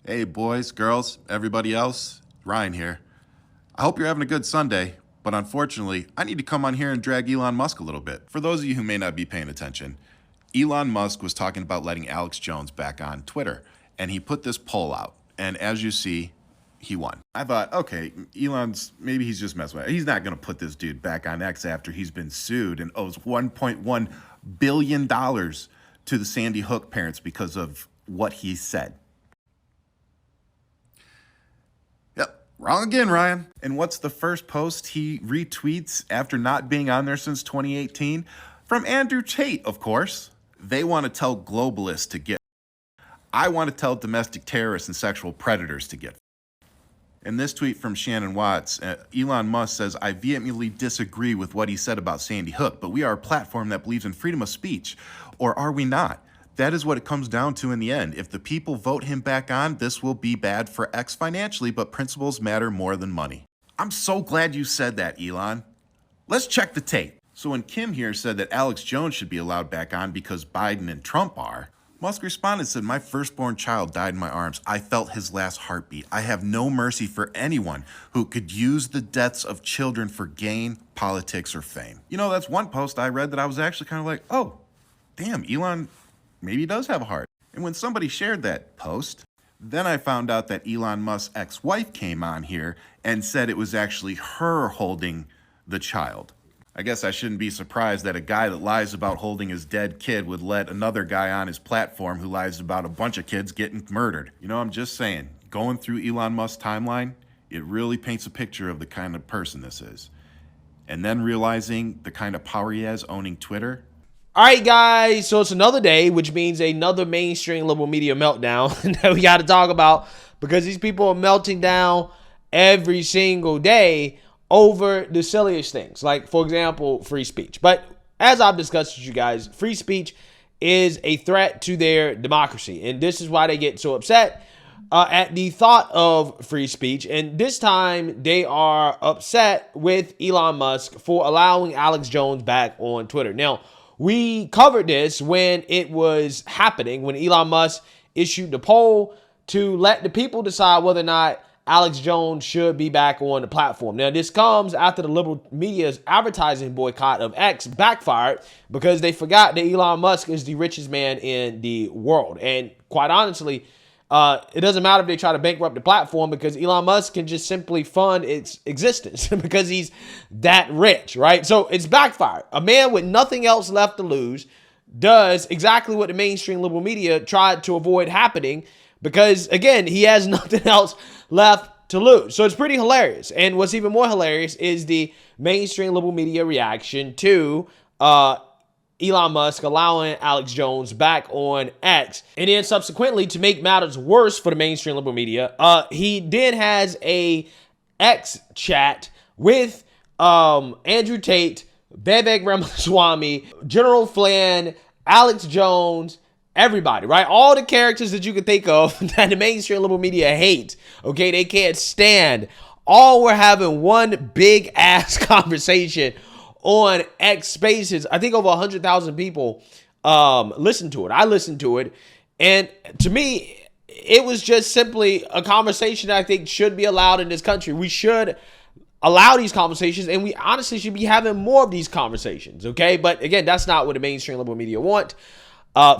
Hey, boys, girls, everybody else, Ryan here. I hope you're having a good Sunday, but unfortunately, I need to come on here and drag Elon Musk a little bit. For those of you who may not be paying attention, Elon Musk was talking about letting Alex Jones back on Twitter, and he put this poll out, and as you see, he won. I thought, okay, maybe he's just messing with it. He's not going to put this dude back on X after he's been sued and owes $1.1 billion to the Sandy Hook parents because of what he said. Yep, wrong again, Ryan. And what's the first post he retweets after not being on there since 2018? From Andrew Tate, of course. They want to tell globalists to get. I want to tell domestic terrorists and sexual predators to get. In this tweet from Shannon Watts, Elon Musk says, I vehemently disagree with what he said about Sandy Hook, but we are a platform that believes in freedom of speech. Or are we not? That is what it comes down to in the end. If the people vote him back on, this will be bad for X financially, but principles matter more than money. I'm so glad you said that, Elon. Let's check the tape. So when Kim here said that Alex Jones should be allowed back on because Biden and Trump are, Musk responded and said, my firstborn child died in my arms. I felt his last heartbeat. I have no mercy for anyone who could use the deaths of children for gain, politics, or fame. You know, that's one post I read that I was actually kind of like, oh, damn, Elon maybe does have a heart. And when somebody shared that post, then I found out that Elon Musk's ex-wife came on here and said it was actually her holding the child. I guess I shouldn't be surprised that a guy that lies about holding his dead kid would let another guy on his platform who lies about a bunch of kids getting murdered. You know, I'm just saying, going through Elon Musk's timeline, it really paints a picture of the kind of person this is. And then realizing the kind of power he has owning Twitter. All right, guys, so it's another day, which means another mainstream liberal media meltdown that we got to talk about, because these people are melting down every single day over the silliest things, like, for example, free speech. But as I've discussed with you guys, free speech is a threat to their democracy, and this is why they get so upset at the thought of free speech. And this time, they are upset with Elon Musk for allowing Alex Jones back on Twitter. Now, we covered this when it was happening, when Elon Musk issued the poll to let the people decide whether or not Alex Jones should be back on the platform. Now, this comes after the liberal media's advertising boycott of X backfired because they forgot that Elon Musk is the richest man in the world. And quite honestly, it doesn't matter if they try to bankrupt the platform, because Elon Musk can just simply fund its existence because he's that rich, right? So it's backfired. A man with nothing else left to lose does exactly what the mainstream liberal media tried to avoid happening, because, again, he has nothing else left to lose. So it's pretty hilarious. And what's even more hilarious is the mainstream liberal media reaction to Elon Musk allowing Alex Jones back on X. And then subsequently, to make matters worse for the mainstream liberal media, he then has a X chat with Andrew Tate, Vivek Ramaswamy, General Flynn, Alex Jones, everybody, right? All the characters that you can think of that the mainstream liberal media hates, okay? They can't stand. All were having one big ass conversation on X Spaces. I think over 100,000 people listened to it. I listened to it. And to me, it was just simply a conversation that I think should be allowed in this country. We should allow these conversations, and we honestly should be having more of these conversations, okay? But again, that's not what the mainstream liberal media want.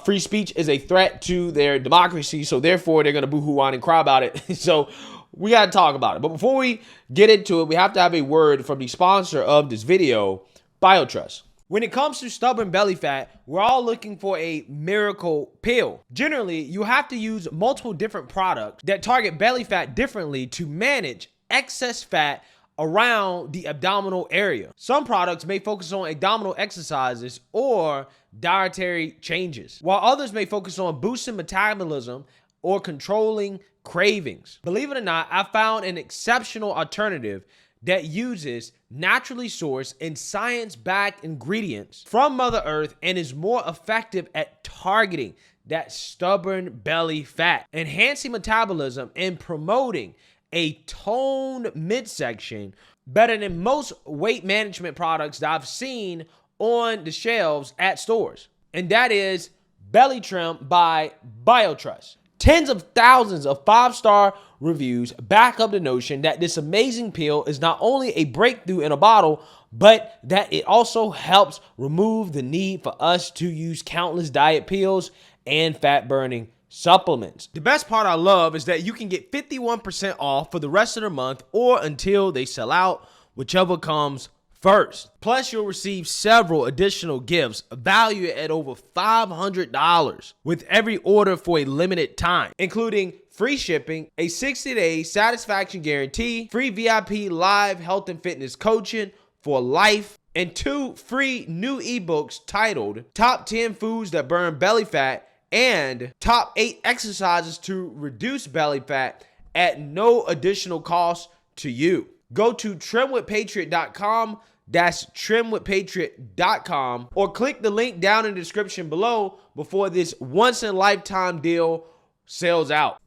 Free speech is a threat to their democracy, so therefore they're going to boo-hoo on and cry about it. So we got to talk about it. But before we get into it, we have to have a word from the sponsor of this video, BioTrust. When it comes to stubborn belly fat, we're all looking for a miracle pill. Generally, you have to use multiple different products that target belly fat differently to manage excess fat around the abdominal area. Some products may focus on abdominal exercises or dietary changes, while others may focus on boosting metabolism or controlling cravings. Believe it or not, I found an exceptional alternative that uses naturally sourced and science-backed ingredients from Mother Earth and is more effective at targeting that stubborn belly fat, enhancing metabolism and promoting a toned midsection better than most weight management products that I've seen on the shelves at stores. And that is Belly Trim by BioTrust. Tens of thousands of 5-star reviews back up the notion that this amazing pill is not only a breakthrough in a bottle, but that it also helps remove the need for us to use countless diet pills and fat-burning supplements. The best part I love is that you can get 51% off for the rest of the month or until they sell out, whichever comes first. Plus, you'll receive several additional gifts valued at over $500 with every order for a limited time, including free shipping, a 60-day satisfaction guarantee, free VIP live health and fitness coaching for life, and 2 free new ebooks titled Top 10 Foods That Burn Belly Fat and Top 8 Exercises to Reduce Belly Fat at no additional cost to you. Go to trimwithpatriot.com. That's trimwithpatriot.com, or click the link down in the description below before this once-in-a-lifetime deal sells out.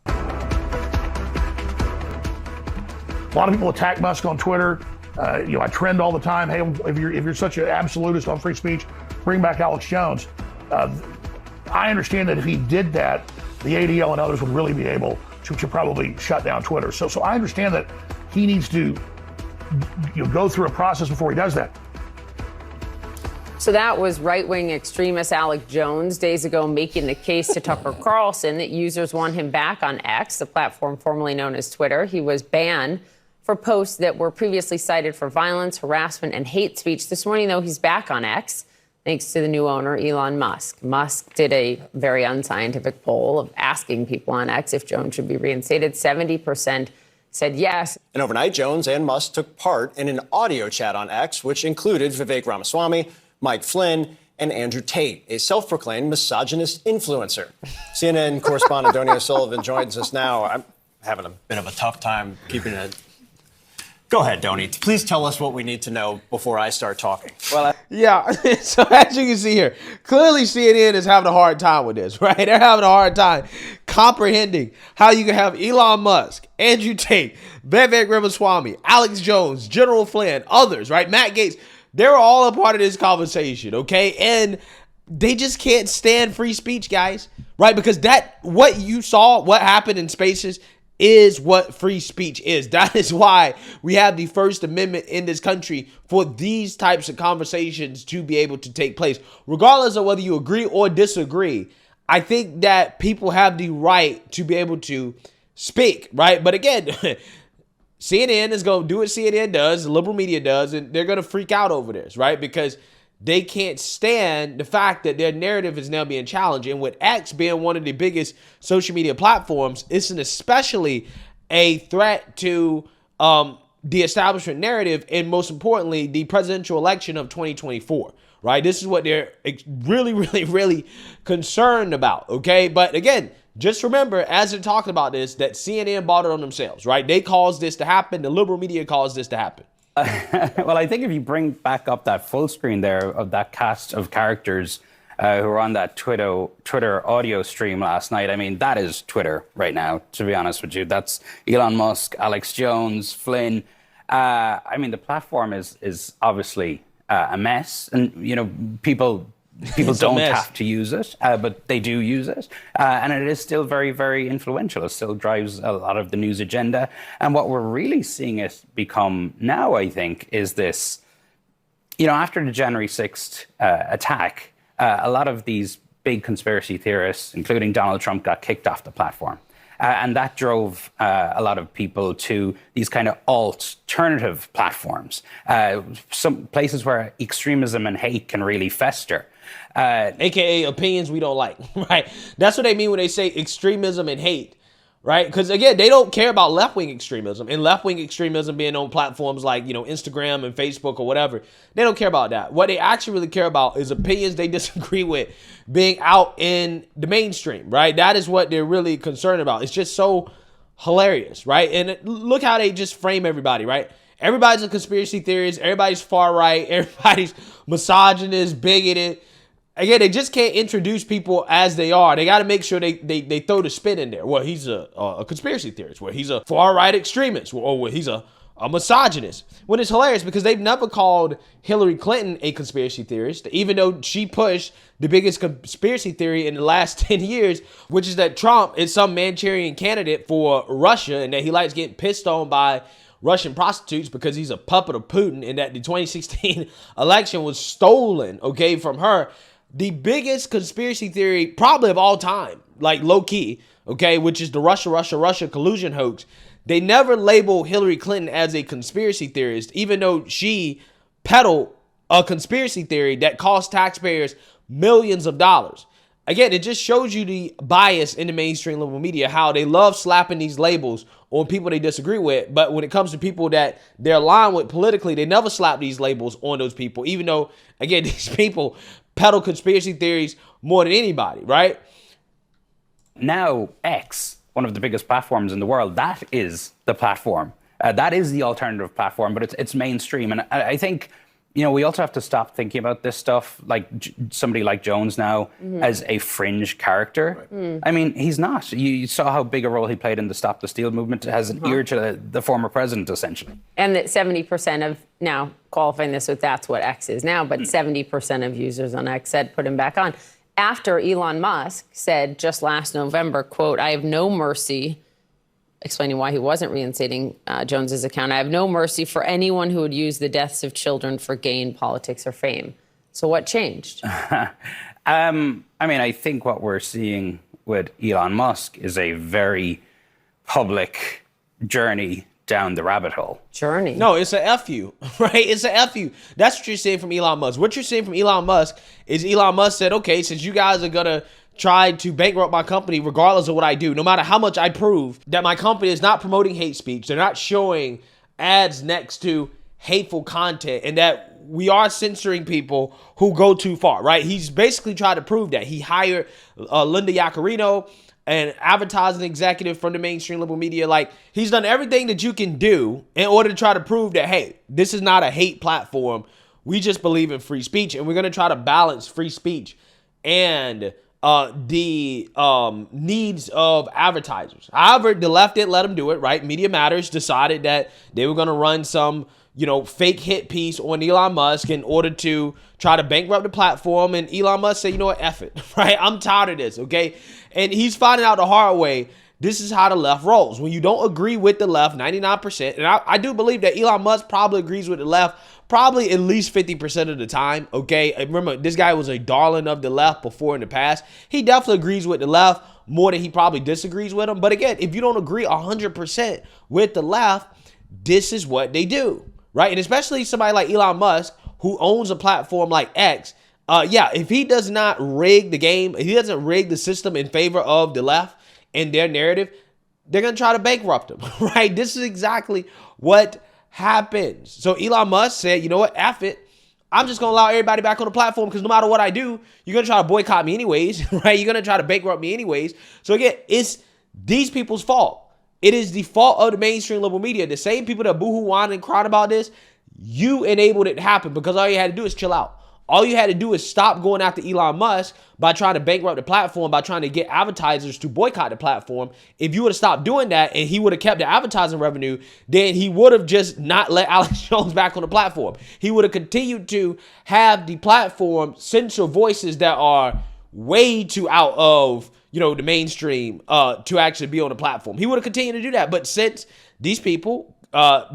A lot of people attack Musk on Twitter. I trend all the time. Hey, if you're such an absolutist on free speech, bring back Alex Jones. I understand that if he did that, the ADL and others would really be able to probably shut down Twitter. So I understand that he needs to go through a process before he does that. So that was right-wing extremist Alex Jones days ago making the case to Tucker Carlson that users want him back on X, the platform formerly known as Twitter. He was banned for posts that were previously cited for violence, harassment, and hate speech. This morning, though, he's back on X, thanks to the new owner, Elon Musk. Musk did a very unscientific poll of asking people on X if Jones should be reinstated. 70% said yes. And overnight, Jones and Musk took part in an audio chat on X, which included Vivek Ramaswamy, Mike Flynn, and Andrew Tate, a self-proclaimed misogynist influencer. CNN correspondent Donia Sullivan joins us now. I'm having a bit of a tough time keeping it. Go ahead, Donnie. Please tell us what we need to know before I start talking. Well, Yeah, so as you can see here, clearly CNN is having a hard time with this, right? They're having a hard time comprehending how you can have Elon Musk, Andrew Tate, Vivek Ramaswamy, Alex Jones, General Flynn, others, right? Matt Gaetz, they're all a part of this conversation, okay? And they just can't stand free speech, guys, right? Because what you saw, what happened in Spaces is what free speech is. That is why we have the First Amendment in this country, for these types of conversations to be able to take place. Regardless of whether you agree or disagree, I think that people have the right to be able to speak, right? But again, CNN is going to do what CNN does, the liberal media does, and they're going to freak out over this, right? Because they can't stand the fact that their narrative is now being challenged. And with X being one of the biggest social media platforms, it's an especially a threat to the establishment narrative, and most importantly, the presidential election of 2024, right? This is what they're really, really, really concerned about, okay? But again, just remember, as they're talking about this, that CNN bought it on themselves, right? They caused this to happen. The liberal media caused this to happen. Well, I think if you bring back up that full screen there of that cast of characters who were on that Twitter audio stream last night, I mean, that is Twitter right now, to be honest with you. That's Elon Musk, Alex Jones, Flynn. I mean, the platform is obviously a mess. And, people don't have to use it, but they do use it. And it is still very, very influential. It still drives a lot of the news agenda. And what we're really seeing it become now, I think, is this, after the January 6th attack, a lot of these big conspiracy theorists, including Donald Trump, got kicked off the platform. And that drove a lot of people to these kind of alternative platforms, some places where extremism and hate can really fester. AKA opinions we don't like, right? That's what they mean when they say extremism and hate, right? Because again, they don't care about left-wing extremism, and left-wing extremism being on platforms like, Instagram and Facebook or whatever. They don't care about that. What they actually really care about is opinions they disagree with being out in the mainstream, right? That is what they're really concerned about. It's just so hilarious, right? And look how they just frame everybody, right? Everybody's a conspiracy theorist. Everybody's far right. Everybody's misogynist, bigoted. Again, they just can't introduce people as they are. They got to make sure they throw the spin in there. Well, he's a conspiracy theorist. Well, he's a far-right extremist. Or well, he's a a misogynist. When it's hilarious because they've never called Hillary Clinton a conspiracy theorist, even though she pushed the biggest conspiracy theory in the last 10 years, which is that Trump is some Manchurian candidate for Russia and that he likes getting pissed on by Russian prostitutes because he's a puppet of Putin, and that the 2016 election was stolen, okay, from her. The biggest conspiracy theory probably of all time, like low key, okay, which is the Russia collusion hoax. They never label Hillary Clinton as a conspiracy theorist, even though she peddled a conspiracy theory that cost taxpayers millions of dollars. Again, it just shows you the bias in the mainstream liberal media, how they love slapping these labels on people they disagree with. But when it comes to people that they're aligned with politically, they never slap these labels on those people, even though, again, these people peddle conspiracy theories more than anybody, right? Now, X, one of the biggest platforms in the world, that is the platform. That is the alternative platform, but it's mainstream. And I think, we also have to stop thinking about this stuff like somebody like Jones now as a fringe character. Right. I mean, he's not. You saw how big a role he played in the Stop the Steal movement. It has an ear to the former president, essentially. And that 70% of, now qualifying this with that's what X is now, but 70% of users on X said put him back on. After Elon Musk said just last November, quote, "I have no mercy," explaining why he wasn't reinstating Jones's account. "I have no mercy for anyone who would use the deaths of children for gain, politics, or fame." So what changed? I think what we're seeing with Elon Musk is a very public journey down the rabbit hole. Journey? No, it's a F you, right? It's a F you. That's what you're seeing from Elon Musk. What you're seeing from Elon Musk is Elon Musk said, okay, since you guys are going to try to bankrupt my company regardless of what I do, no matter how much I prove that my company is not promoting hate speech, they're not showing ads next to hateful content, and that we are censoring people who go too far, right? He's basically tried to prove that. He hired Linda Yaccarino, an advertising executive from the mainstream liberal media. Like, he's done everything that you can do in order to try to prove that, hey, this is not a hate platform. We just believe in free speech, and we're going to try to balance free speech and the needs of advertisers. However, the left didn't let them do it, right? Media Matters decided that they were going to run some, fake hit piece on Elon Musk in order to try to bankrupt the platform. And Elon Musk said, you know what, F it, right? I'm tired of this, okay? And he's finding out the hard way. This is how the left rolls. When you don't agree with the left, 99%, and I do believe that Elon Musk probably agrees with the left probably at least 50% of the time, okay? Remember, this guy was a darling of the left before in the past. He definitely agrees with the left more than he probably disagrees with them. But again, if you don't agree 100% with the left, this is what they do, right? And especially somebody like Elon Musk, who owns a platform like X, if he does not rig the game, if he doesn't rig the system in favor of the left and their narrative, they're going to try to bankrupt him, right? This is exactly what happens. So Elon Musk said, you know what, F it. I'm just going to allow everybody back on the platform because no matter what I do, you're going to try to boycott me anyways, right? You're going to try to bankrupt me anyways. So again, it's these people's fault. It is the fault of the mainstream liberal media. The same people that boohoo, whined, and cried about this, you enabled it to happen because all you had to do is chill out. All you had to do is stop going after Elon Musk by trying to bankrupt the platform, by trying to get advertisers to boycott the platform. If you would have stopped doing that and he would have kept the advertising revenue, then he would have just not let Alex Jones back on the platform. He would have continued to have the platform censor voices that are way too out of, the mainstream to actually be on the platform. He would have continued to do that. But since these people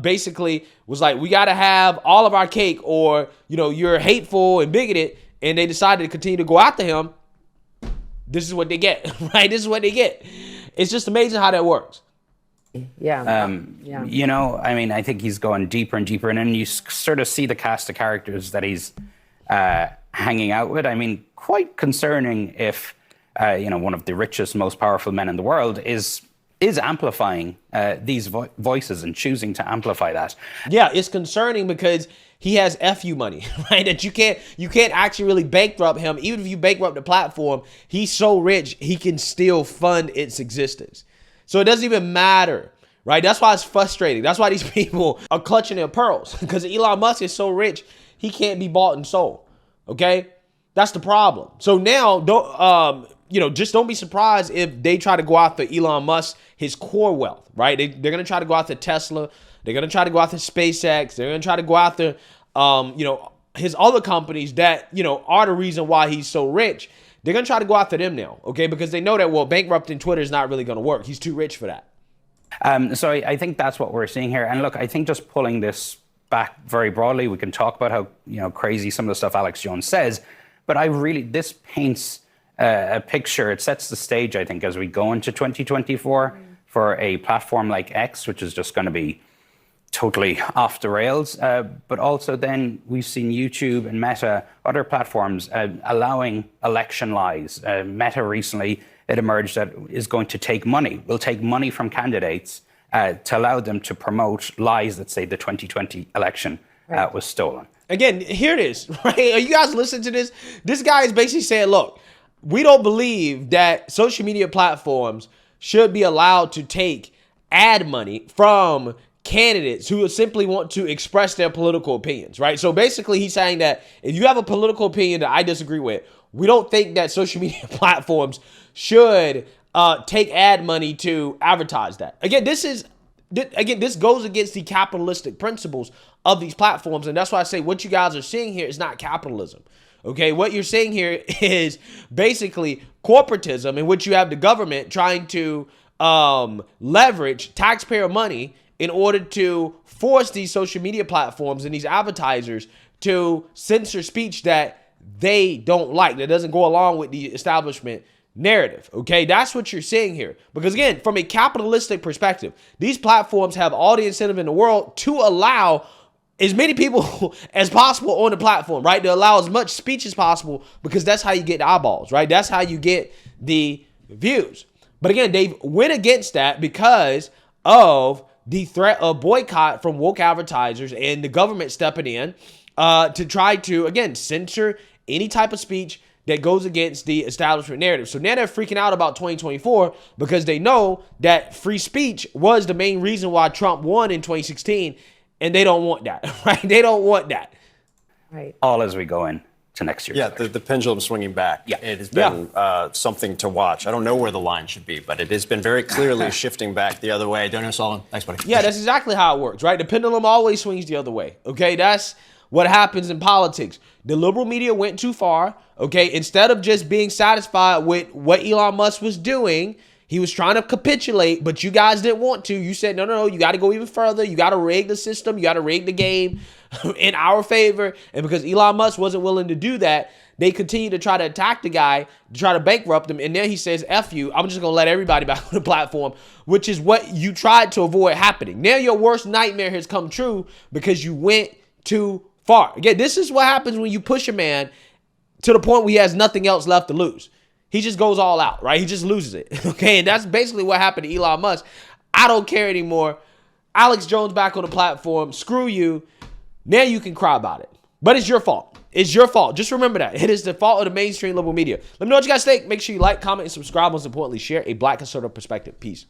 basically was like, we got to have all of our cake or, you're hateful and bigoted, and they decided to continue to go after him, this is what they get, right? This is what they get. It's just amazing how that works. Yeah. I think he's going deeper and deeper, and then you sort of see the cast of characters that he's hanging out with. I mean, quite concerning if, one of the richest, most powerful men in the world is amplifying these voices and choosing to amplify that. Yeah, it's concerning because he has FU money, right? That you can't actually really bankrupt him. Even if you bankrupt the platform, he's so rich, he can still fund its existence. So it doesn't even matter, right? That's why it's frustrating. That's why these people are clutching their pearls, because Elon Musk is so rich, he can't be bought and sold, okay? That's the problem. So now, just don't be surprised if they try to go after Elon Musk, his core wealth, right? They're going to try to go after Tesla. They're going to try to go after SpaceX. They're going to try to go after, his other companies that, are the reason why he's so rich. They're going to try to go after them now, okay? Because they know that, bankrupting Twitter is not really going to work. He's too rich for that. So I think that's what we're seeing here. And look, I think just pulling this back very broadly, we can talk about how, crazy some of the stuff Alex Jones says. But this paints a picture. It sets the stage, I think, as we go into 2024 for a platform like X, which is just going to be totally off the rails. But also then we've seen YouTube and Meta, other platforms, allowing election lies. Meta recently, it emerged that is going to take money, will take money from candidates to allow them to promote lies that say the 2020 election was stolen. Again, here it is, right? Are you guys listening to this? This guy is basically saying, look, we don't believe that social media platforms should be allowed to take ad money from candidates who simply want to express their political opinions, right? So basically he's saying that if you have a political opinion that I disagree with, we don't think that social media platforms should take ad money to advertise that. Again, this goes against the capitalistic principles of these platforms. And that's why I say what you guys are seeing here is not capitalism. Okay, what you're seeing here is basically corporatism, in which you have the government trying to leverage taxpayer money in order to force these social media platforms and these advertisers to censor speech that they don't like, that doesn't go along with the establishment narrative. Okay, that's what you're seeing here. Because again, from a capitalistic perspective, these platforms have all the incentive in the world to allow as many people as possible on the platform, right? To allow as much speech as possible, because that's how you get the eyeballs, right? That's how you get the views. But again, they went against that because of the threat of boycott from woke advertisers and the government stepping in to try to, again, censor any type of speech that goes against the establishment narrative. So now they're freaking out about 2024 because they know that free speech was the main reason why Trump won in 2016, and they don't want that, right? They don't want that. Right. All as we go in to next year. Yeah, the pendulum swinging back. Yeah. It has been something to watch. I don't know where the line should be, but it has been very clearly shifting back the other way. Donor Solon, thanks, buddy. Yeah, that's exactly how it works, right? The pendulum always swings the other way, okay? That's what happens in politics. The liberal media went too far, okay? Instead of just being satisfied with what Elon Musk was doing, he was trying to capitulate, but you guys didn't want to. You said, no, you got to go even further. You got to rig the system. You got to rig the game in our favor. And because Elon Musk wasn't willing to do that, they continue to try to attack the guy, to try to bankrupt him. And then he says, F you, I'm just going to let everybody back on the platform, which is what you tried to avoid happening. Now your worst nightmare has come true because you went too far. Again, this is what happens when you push a man to the point where he has nothing else left to lose. He just goes all out, right? He just loses it, okay? And that's basically what happened to Elon Musk. I don't care anymore. Alex Jones back on the platform. Screw you. Now you can cry about it. But it's your fault. It's your fault. Just remember that. It is the fault of the mainstream liberal media. Let me know what you guys think. Make sure you like, comment, and subscribe. Most importantly, share a Black conservative perspective. Peace.